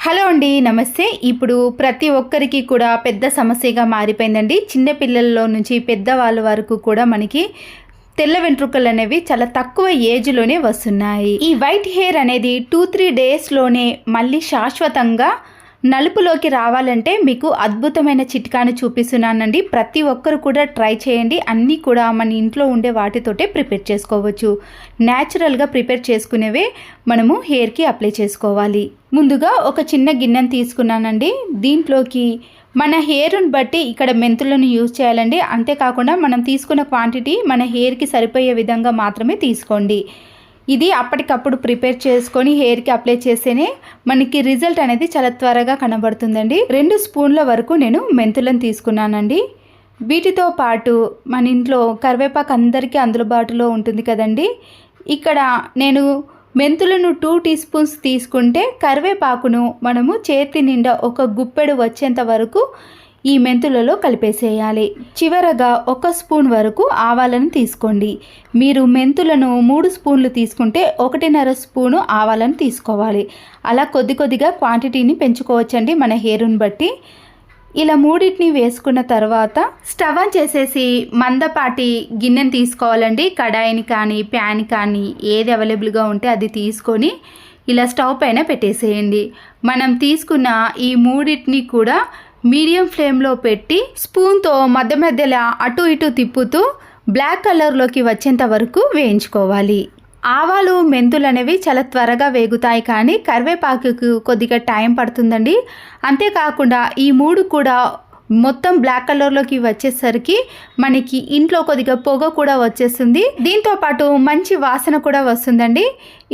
Hello అండి, నమస్తే. ఇప్పుడు ప్రతి ఒక్కరికి కూడా పెద్ద సమస్యగా మారిపోయిందండి. చిన్న పిల్లల్లో నుంచి పెద్దవాళ్ళ వరకు కూడా మనకి తెల్ల వెంట్రుకలు అనేవి చాలా తక్కువ ఏజ్లోనే వస్తున్నాయి. ఈ వైట్ హెయిర్ అనేది 2-3 డేస్లోనే మళ్ళీ శాశ్వతంగా నలుపులోకి రావాలంటే మీకు అద్భుతమైన చిట్కాను చూపిస్తున్నానండి. ప్రతి ఒక్కరు కూడా ట్రై చేయండి. అన్నీ కూడా మన ఇంట్లో ఉండే వాటితోటే ప్రిపేర్ చేసుకోవచ్చు. న్యాచురల్గా ప్రిపేర్ చేసుకునేవే మనము హెయిర్కి అప్లై చేసుకోవాలి. ముందుగా ఒక చిన్న గిన్నెను తీసుకున్నానండి. దీంట్లోకి మన హెయిర్ని బట్టి ఇక్కడ మెంతులను యూజ్ చేయాలండి. అంతేకాకుండా మనం తీసుకున్న క్వాంటిటీ మన హెయిర్కి సరిపోయే విధంగా మాత్రమే తీసుకోండి. ఇది అప్పటికప్పుడు ప్రిపేర్ చేసుకొని హెయిర్కి అప్లై చేస్తేనే మనకి రిజల్ట్ అనేది చాలా త్వరగా కనబడుతుందండి. 2 స్పూన్ల వరకు నేను మెంతులను తీసుకున్నానండి. వీటితో పాటు మన ఇంట్లో కరివేపాకు అందరికీ అందుబాటులో ఉంటుంది కదండి. ఇక్కడ నేను మెంతులను 2 టీ స్పూన్స్ తీసుకుంటే కరివేపాకును మనము చేతి నిండా ఒక గుప్పెడు వచ్చేంత వరకు ఈ మెంతులలో కలిపేసేయాలి. చివరగా 1 స్పూన్ వరకు ఆవాలను తీసుకోండి. మీరు మెంతులను 3 స్పూన్లు తీసుకుంటే 1.5 స్పూను ఆవాలను తీసుకోవాలి. అలా కొద్ది కొద్దిగా క్వాంటిటీని పెంచుకోవచ్చండి మన హెయిర్ని బట్టి. ఇలా మూడింటిని వేసుకున్న తర్వాత స్టవ్ ఆన్ చేసేసి మందపాటి గిన్నెని తీసుకోవాలండి. కడాయిని కానీ ప్యాన్ కానీ ఏది అవైలబుల్గా ఉంటే అది తీసుకొని ఇలా స్టవ్ పైన పెట్టేసేయండి. మనం తీసుకున్న ఈ మూడింటిని కూడా మీడియం ఫ్లేమ్లో పెట్టి స్పూన్తో మధ్య మధ్యలో అటు ఇటు తిప్పుతూ బ్లాక్ కలర్లోకి వచ్చేంత వరకు వేయించుకోవాలి. ఆవాలు మెంతులు అనేవి చాలా త్వరగా వేగుతాయి, కానీ కరివేపాకుకు కొద్దిగా టైం పడుతుందండి. అంతేకాకుండా ఈ 3 కూడా మొత్తం బ్లాక్ కలర్లోకి వచ్చేసరికి మనకి ఇంట్లో కొద్దిగా పొగ కూడా వచ్చేస్తుంది. దీంతో పాటు మంచి వాసన కూడా వస్తుందండి.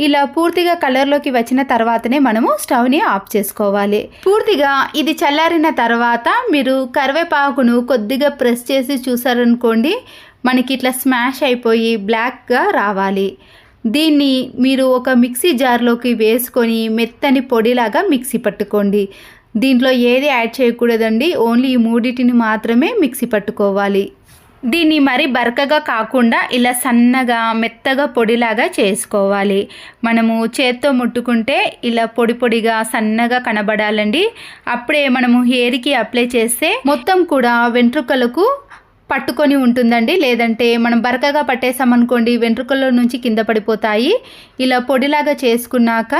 ఇలా పూర్తిగా కలర్లోకి వచ్చిన తర్వాతనే మనము స్టవ్ని ఆఫ్ చేసుకోవాలి. పూర్తిగా ఇది చల్లారిన తర్వాత మీరు కరివేపాకును కొద్దిగా ప్రెస్ చేసి చూసారనుకోండి, మనకి ఇట్లా స్మాష్ అయిపోయి బ్లాక్గా రావాలి. దీన్ని మీరు ఒక మిక్సీ జార్లోకి వేసుకొని మెత్తని పొడిలాగా మిక్సీ పట్టుకోండి. దీంట్లో ఏది యాడ్ చేయకూడదండి. ఓన్లీ ఈ మూడింటిని మాత్రమే మిక్సీ పట్టుకోవాలి. దీన్ని మరి బరకగా కాకుండా ఇలా సన్నగా మెత్తగా పొడిలాగా చేసుకోవాలి. మనము చేత్తో ముట్టుకుంటే ఇలా పొడి పొడిగా సన్నగా కనబడాలండి. అప్పుడే మనము హెయిర్కి అప్లై చేస్తే మొత్తం కూడా వెంట్రుకలకు పట్టుకొని ఉంటుందండి. లేదంటే మనం బరకగా పట్టేసామనుకోండి, వెంట్రుకల్లో నుంచి కింద పడిపోతాయి. ఇలా పొడిలాగా చేసుకున్నాక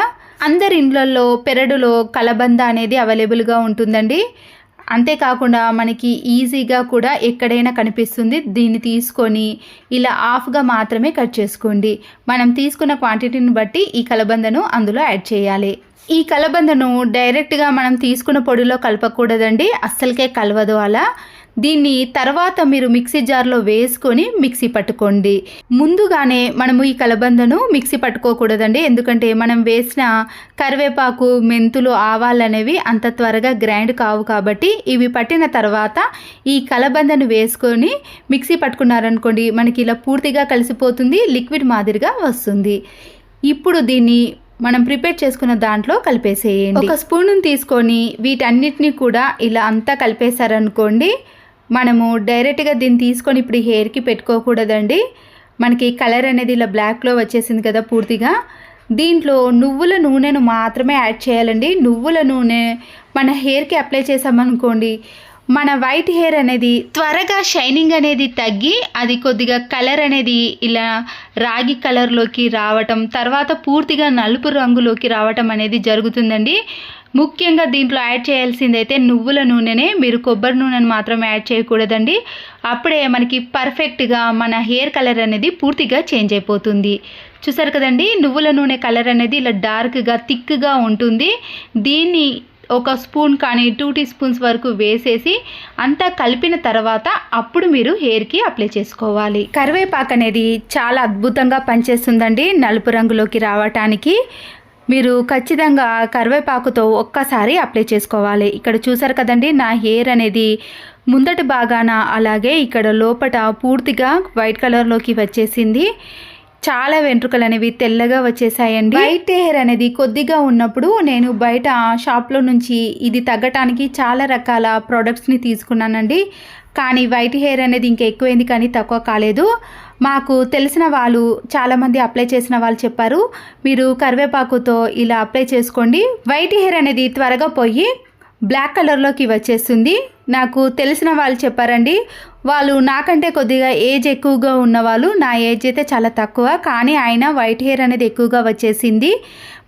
అందరి ఇండ్లలో పెరడులో కలబంద అనేది అవైలబుల్గా ఉంటుందండి. అంతేకాకుండా మనకి ఈజీగా కూడా ఎక్కడైనా కనిపిస్తుంది. దీన్ని తీసుకొని ఇలా హాఫ్గా మాత్రమే కట్ చేసుకోండి. మనం తీసుకున్న క్వాంటిటీని బట్టి ఈ కలబందను అందులో యాడ్ చేయాలి. ఈ కలబందను డైరెక్ట్గా మనం తీసుకున్న పొడిలో కలపకూడదండి, అస్సలకే కలవదు. అలా దీన్ని తర్వాత మీరు మిక్సీ జార్లో వేసుకొని మిక్సీ పట్టుకోండి. ముందుగానే మనము ఈ కలబందను మిక్సీ పట్టుకోకూడదండి, ఎందుకంటే మనం వేసిన కరివేపాకు మెంతులు ఆవాలు అనేవి అంత త్వరగా గ్రైండ్ కావు. కాబట్టి ఇవి పట్టిన తర్వాత ఈ కలబందను వేసుకొని మిక్సీ పట్టుకున్నారనుకోండి, మనకి ఇలా పూర్తిగా కలిసిపోతుంది, లిక్విడ్ మాదిరిగా వస్తుంది. ఇప్పుడు దీన్ని మనం ప్రిపేర్ చేసుకున్న దాంట్లో కలిపేసేయండి. 1 స్పూన్ తీసుకొని వీటన్నిటిని కూడా ఇలా అంతా కలిపేశారనుకోండి, మనము డైరెక్ట్గా దీన్ని తీసుకొని ఇప్పుడు హెయిర్కి పెట్టుకోకూడదండి. మనకి కలర్ అనేది ఇలా బ్లాక్లో వచ్చేసింది కదా పూర్తిగా. దీంట్లో నువ్వుల నూనెను మాత్రమే యాడ్ చేయాలండి. నువ్వుల నూనె మన హెయిర్కి అప్లై చేసామనుకోండి, మన వైట్ హెయిర్ అనేది త్వరగా షైనింగ్ అనేది తగ్గి అది కొద్దిగా కలర్ అనేది ఇలా రాగి కలర్లోకి రావటం, తర్వాత పూర్తిగా నలుపు రంగులోకి రావటం అనేది జరుగుతుందండి. ముఖ్యంగా దీంట్లో యాడ్ చేయాల్సిందైతే నువ్వుల నూనెనే. మీరు కొబ్బరి నూనెను మాత్రం యాడ్ చేయకూడదండి. అప్పుడే మనకి పర్ఫెక్ట్గా మన హెయిర్ కలర్ అనేది పూర్తిగా చేంజ్ అయిపోతుంది. చూసారు కదండి, నువ్వుల నూనె కలర్ అనేది ఇలా డార్క్గా థిక్గా ఉంటుంది. దీన్ని 1 స్పూన్ కానీ 2 టీ స్పూన్స్ వరకు వేసేసి అంతా కలిపిన తర్వాత అప్పుడు మీరు హెయిర్కి అప్లై చేసుకోవాలి. కరివేపాకు అనేది చాలా అద్భుతంగా పనిచేస్తుందండి నలుపు రంగులోకి రావటానికి. మీరు ఖచ్చితంగా కరివేపాకుతో ఒక్కసారి అప్లై చేసుకోవాలి. ఇక్కడ చూసారు కదండి, నా హెయిర్ అనేది ముందటి భాగాన అలాగే ఇక్కడ లోపట పూర్తిగా వైట్ కలర్లోకి వచ్చేసింది. చాలా వెంట్రుకలు అనేవి తెల్లగా వచ్చేసాయండి. వైట్ హెయిర్ అనేది కొద్దిగా ఉన్నప్పుడు నేను బయట షాప్లో నుంచి ఇది తగ్గటానికి చాలా రకాల ప్రోడక్ట్స్ని తీసుకున్నానండి. కానీ వైట్ హెయిర్ అనేది ఇంకా ఎక్కువైంది కానీ తక్కువ కాలేదు. మాకు తెలిసిన వాళ్ళు చాలామంది అప్లై చేసిన వాళ్ళు చెప్పారు, మీరు కరివేపాకుతో ఇలా అప్లై చేసుకోండి, వైట్ హెయిర్ అనేది త్వరగా పోయి బ్లాక్ కలర్లోకి వచ్చేస్తుంది. నాకు తెలిసిన వాళ్ళు చెప్పారండి. వాళ్ళు నాకంటే కొద్దిగా ఏజ్ ఎక్కువగా ఉన్నవాళ్ళు, నా ఏజ్ అయితే చాలా తక్కువ, కానీ ఆయన వైట్ హెయిర్ అనేది ఎక్కువగా వచ్చేసింది.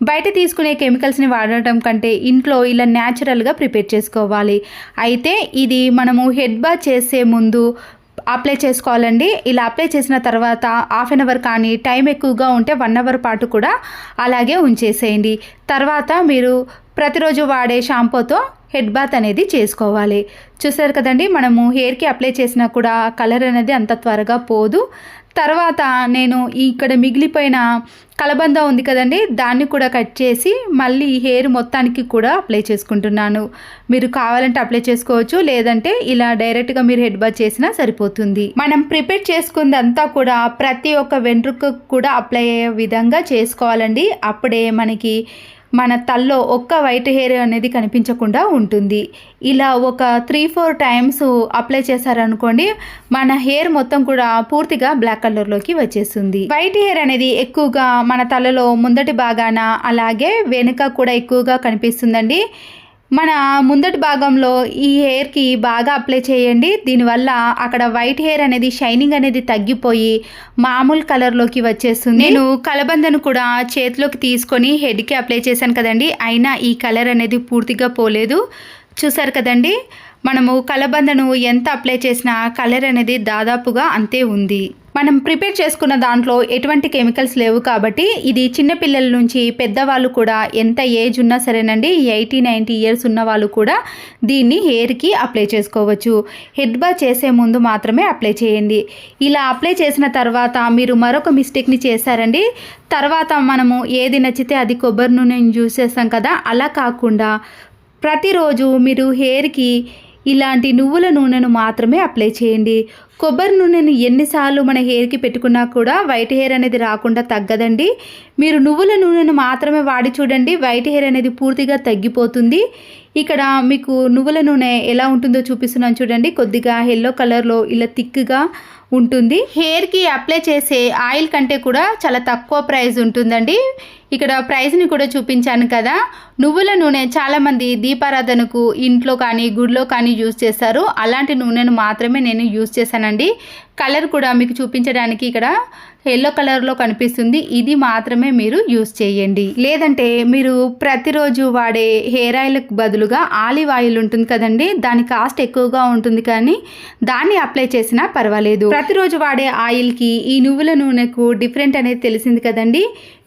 బయట తీసుకునే కెమికల్స్ని వాడటం కంటే ఇంట్లో ఇలా న్యాచురల్గా ప్రిపేర్ చేసుకోవాలి. అయితే ఇది మనము హెడ్ బాత్ చేసే ముందు అప్లై చేసుకోవాలండి. ఇలా అప్లై చేసిన తర్వాత హాఫ్ అన్ అవర్ కానీ టైం ఎక్కువగా ఉంటే 1 అవర్ పాటు కూడా అలాగే ఉంచేసేయండి. తర్వాత మీరు ప్రతిరోజు వాడే షాంపూతో హెడ్ బాత్ అనేది చేసుకోవాలి. చూసారు కదండి, మనము హెయిర్కి అప్లై చేసినా కూడా కలర్ అనేది అంత త్వరగా పోదు. తర్వాత నేను ఇక్కడ మిగిలిపోయిన కలబంద ఉంది కదండి, దాన్ని కూడా కట్ చేసి మళ్ళీ హెయిర్ మొత్తానికి కూడా అప్లై చేసుకుంటున్నాను. మీరు కావాలంటే అప్లై చేసుకోవచ్చు, లేదంటే ఇలా డైరెక్ట్గా మీరు హెడ్ బాత్ చేసినా సరిపోతుంది. మనం ప్రిపేర్ చేసుకుందంతా కూడా ప్రతి ఒక్క వెంట్రుకకు కూడా అప్లై అయ్యే విధంగా చేసుకోవాలండి. అప్పుడే మనకి మన తల్లో ఒక్క వైట్ హెయిర్ అనేది కనిపించకుండా ఉంటుంది. ఇలా ఒక 3-4 టైమ్స్ అప్లై చేశారనుకోండి, మన హెయిర్ మొత్తం కూడా పూర్తిగా బ్లాక్ కలర్లోకి వచ్చేస్తుంది. వైట్ హెయిర్ అనేది ఎక్కువగా మన తలలో ముందటి భాగాన అలాగే వెనుక కూడా ఎక్కువగా కనిపిస్తుందండి. మన ముందటి భాగంలో ఈ హెయిర్కి బాగా అప్లై చేయండి. దీనివల్ల అక్కడ వైట్ హెయిర్ అనేది షైనింగ్ అనేది తగ్గిపోయి మామూలు కలర్లోకి వచ్చేస్తుంది. నేను కలబందను కూడా చేతిలోకి తీసుకొని హెడ్కి అప్లై చేశాను కదండి, అయినా ఈ కలర్ అనేది పూర్తిగా పోలేదు. చూసారు కదండి, మనము కలబందను ఎంత అప్లై చేసినా కలర్ అనేది దాదాపుగా అంతే ఉంది. మనం ప్రిపేర్ చేసుకున్న దాంట్లో ఎటువంటి కెమికల్స్ లేవు కాబట్టి ఇది చిన్నపిల్లల నుంచి పెద్దవాళ్ళు కూడా ఎంత ఏజ్ ఉన్నా సరేనండి, 80-90 ఇయర్స్ ఉన్న వాళ్ళు కూడా దీన్ని హెయిర్కి అప్లై చేసుకోవచ్చు. హెడ్ బాత్ చేసే ముందు మాత్రమే అప్లై చేయండి. ఇలా అప్లై చేసిన తర్వాత మీరు మరొక మిస్టేక్ని చేశారండి. తర్వాత మనము ఏది నచ్చితే అది కొబ్బరి నూనెని యూజ్ చేస్తాం కదా, అలా కాకుండా ప్రతిరోజు మీరు హెయిర్కి ఇలాంటి నువ్వుల నూనెను మాత్రమే అప్లై చేయండి. కొబ్బరి నూనెను ఎన్నిసార్లు మన హెయిర్కి పెట్టుకున్నా కూడా వైట్ హెయిర్ అనేది రాకుండా తగ్గదండి. మీరు నువ్వుల నూనెను మాత్రమే వాడి చూడండి, వైట్ హెయిర్ అనేది పూర్తిగా తగ్గిపోతుంది. ఇక్కడ మీకు నువ్వుల నూనె ఎలా ఉంటుందో చూపిస్తున్నాను చూడండి. కొద్దిగా ఎల్లో కలర్లో ఇలా థిక్గా ఉంటుంది. హెయిర్కి అప్లై చేసే ఆయిల్ కంటే కూడా చాలా తక్కువ ప్రైస్ ఉంటుందండి. ఇక్కడ ప్రైస్ని కూడా చూపించాను కదా. నువ్వుల నూనె చాలామంది దీపారాధనకు ఇంట్లో కానీ గుడిలో కానీ యూజ్ చేస్తారు. అలాంటి నూనెను మాత్రమే నేను యూజ్ చేశానండి. కలర్ కూడా మీకు చూపించడానికి ఇక్కడ ఎల్లో కలర్లో కనిపిస్తుంది. ఇది మాత్రమే మీరు యూజ్ చేయండి. లేదంటే మీరు ప్రతిరోజు వాడే హెయిర్ ఆయిల్కి బదులుగా ఆలివ్ ఆయిల్ ఉంటుంది కదండి, దాని కాస్ట్ ఎక్కువగా ఉంటుంది కానీ దాన్ని అప్లై చేసినా పర్వాలేదు. ప్రతిరోజు వాడే ఆయిల్కి ఈ నువ్వుల నూనెకు డిఫరెంట్ అనేది తెలిసింది కదండి.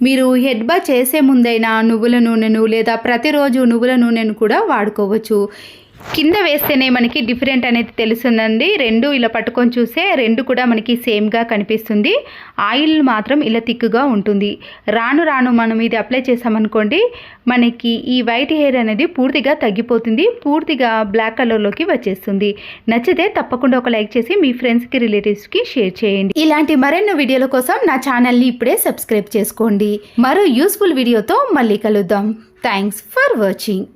మీరు హెడ్ బాత్ చేసే ముందైనా నువ్వుల నూనెను లేదా ప్రతిరోజు నువ్వుల నూనెను కూడా వాడుకోవచ్చు. కింద వేస్తేనే మనకి డిఫరెంట్ అనేది తెలుస్తుందండి. రెండు ఇలా పట్టుకొని చూస్తే రెండు కూడా మనకి సేమ్గా కనిపిస్తుంది. ఆయిల్ మాత్రం ఇలా థిక్గా ఉంటుంది. రాను రాను మనం ఇది అప్లై చేసామనుకోండి, మనకి ఈ వైట్ హెయిర్ అనేది పూర్తిగా తగ్గిపోతుంది, పూర్తిగా బ్లాక్ కలర్లోకి వచ్చేస్తుంది. నచ్చితే తప్పకుండా ఒక లైక్ చేసి మీ ఫ్రెండ్స్కి రిలేటివ్స్కి షేర్ చేయండి. ఇలాంటి మరెన్నో వీడియోల కోసం నా ఛానల్ని ఇప్పుడే సబ్స్క్రైబ్ చేసుకోండి. మరో యూస్ఫుల్ వీడియోతో మళ్ళీ కలుద్దాం. Thanks for watching.